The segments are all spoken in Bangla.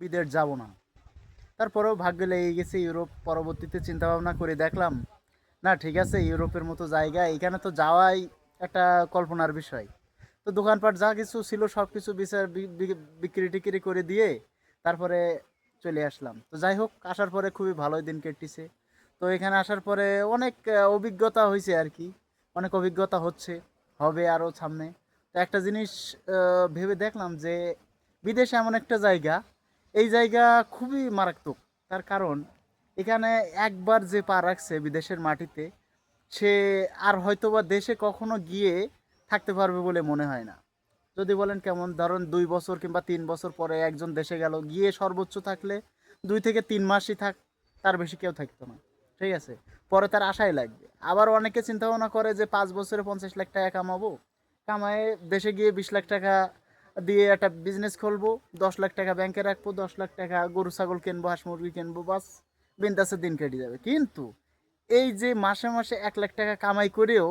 বিদেশ যাব না। তারপরেও ভাগ্য লেগে গেছে ইউরোপ। পরবর্তীতে চিন্তা ভাবনা করে দেখলাম, না ঠিক আছে, ইউরোপের মতো জায়গা এখানে তো যাওয়াই একটা কল্পনার বিষয়। তো দোকানপাট যা কিছু ছিল সব কিছু বিচার বিক্রি টিক্রি করে দিয়ে তারপরে চলে আসলাম। তো যাই হোক, আসার পরে খুবই ভালোই দিন কেটেছে। তো এখানে আসার পরে অনেক অভিজ্ঞতা হয়েছে আর কি, অনেক অভিজ্ঞতা হচ্ছে, হবে আরও সামনে। তো একটা জিনিস ভেবে দেখলাম যে বিদেশ এমন একটা জায়গা, এই জায়গা খুবই মারাত্মক। তার কারণ এখানে একবার যে পা রাখছে বিদেশের মাটিতে, সে আর হয়তোবা দেশে কখনো গিয়ে থাকতে পারবে বলে মনে হয় না। যদি বলেন কেমন, ধরুন 2 বছর কিংবা 3 বছর পরে একজন দেশে গেল, গিয়ে সর্বোচ্চ থাকলে 2 থেকে 3 মাসই থাক, তার বেশি কেউ থাকতো না। ঠিক আছে, পরে তার আশাই লাগবে। আবার অনেকে চিন্তা ভাবনা করে যে 5 বছরে 50 লাখ টাকা কামাবো, কামায়ে দেশে গিয়ে 20 লাখ টাকা দিয়ে একটা বিজনেস খুলবো, 10 লাখ টাকা ব্যাংকে রাখবো, 10 লাখ টাকা গরু ছাগল কিনবো, হাঁস মুরগি কিনবো, বাস বিন্দাসে দিন কেটে যাবে। কিন্তু এই যে মাসে মাসে 1 লাখ টাকা কামাই করেও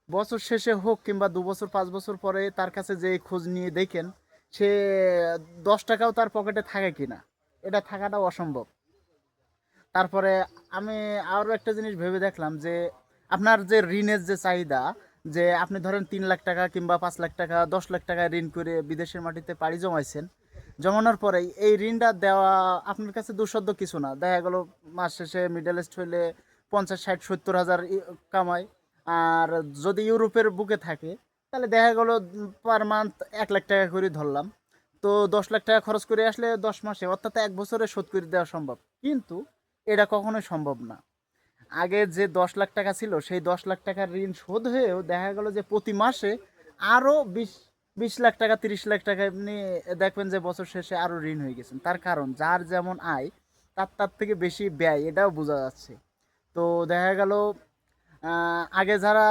বছর শেষে হোক কিংবা 2 বছর 5 বছর পরে তার কাছে যে খোঁজ নিয়ে দেখেন, সে 10 টাকাও তার পকেটে থাকে কিনা, এটা থাকাটা অসম্ভব। তারপরে আমি আরও একটা জিনিস ভেবে দেখলাম যে আপনার যে ঋণের যে চাহিদা, যে আপনি ধরেন 3 লাখ টাকা কিংবা 5 লাখ টাকা 10 লাখ টাকা ঋণ করে বিদেশের মাটিতে পাড়ি জমাইছেন, জমানোর পরে এই ঋণটা দেওয়া আপনার কাছে দুঃসাধ্য কিছু না। দেখা গেল মাস শেষে মিডলেস্ট হইলে 50 60 70 হাজার কামায়। আর যদি ইউরোপের বুকে থাকে, তাহলে দেখা গেল পার মান্থ 1 লাখ টাকা করে ধরলাম। তো 10 লাখ টাকা খরচ করে আসলে 10 মাসে অর্থাৎ 1 বছরে শোধ করে দেওয়া সম্ভব। কিন্তু এটা কখনোই সম্ভব না। আগে যে 10 লাখ টাকা ছিল, সেই 10 লাখ টাকার ঋণ শোধ হয়েও দেখা গেল যে প্রতি মাসে আরও 20 20 লাখ টাকা 30 লাখ টাকা এমনি দেখবেন যে বছর শেষে আরও ঋণ হয়ে গেছেন। তার কারণ যার যেমন আয়, তার তার থেকে বেশি ব্যয়, এটাও বোঝা যাচ্ছে। তো দেখা গেল আগে যারা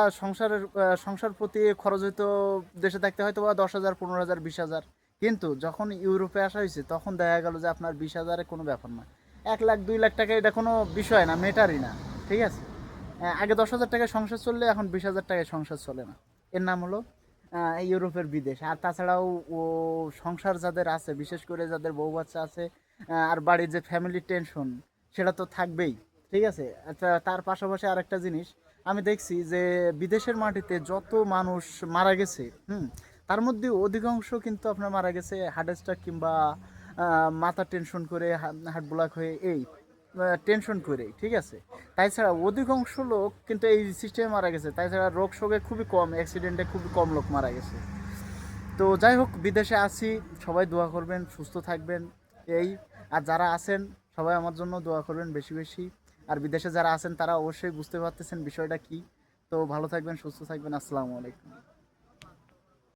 সংসার প্রতি খরচ হইতো, দেশে থাকতে হয়তো বা 10,000 15,000 20,000, কিন্তু যখন ইউরোপে আসা হয়েছে তখন দেখা গেল যে আপনার 20,000-এ কোনো ব্যাপার না। 1 লাখ 2 লাখ টাকা এটা কোনো বিষয় না, মেটারই না। ঠিক আছে, আগে 10,000 টাকায় সংসার চললে এখন 20,000 টাকায় সংসার চলে না। এর নাম হলো ইউরোপের বিদেশ। আর তাছাড়াও ও সংসার যাদের আছে, বিশেষ করে যাদের বউ বাচ্চা আছে, আর বাড়ির যে ফ্যামিলি টেনশন, সেটা তো থাকবেই। ঠিক আছে, আচ্ছা, তার পাশাপাশি আরেকটা জিনিস আমি দেখছি যে বিদেশের মাটিতে যত মানুষ মারা গেছে, তার মধ্যে অধিকাংশ কিন্তু আপনার মারা গেছে হার্ট অ্যাটাক কিংবা মাথা টেনশন করে, হার্ট ব্লক হয়ে, এই টেনশন করেই। ঠিক আছে, তাছাড়া অধিকাংশ লোক কিন্তু এই সিস্টেমে মারা গেছে। তাছাড়া রোগ শোকে খুবই কম, অ্যাক্সিডেন্টে খুবই কম লোক মারা গেছে। তো যাই হোক, বিদেশে আছি, সবাই দোয়া করবেন, সুস্থ থাকবেন। এই, আর যারা আছেন সবাই আমার জন্য দোয়া করবেন বেশি বেশি। আর বিদেশে যারা আছেন তারা অবশ্যই বুঝতে পারতেছেন বিষয়টা কি। তো ভালো থাকবেন, সুস্থ থাকবেন, আসসালামু আলাইকুম।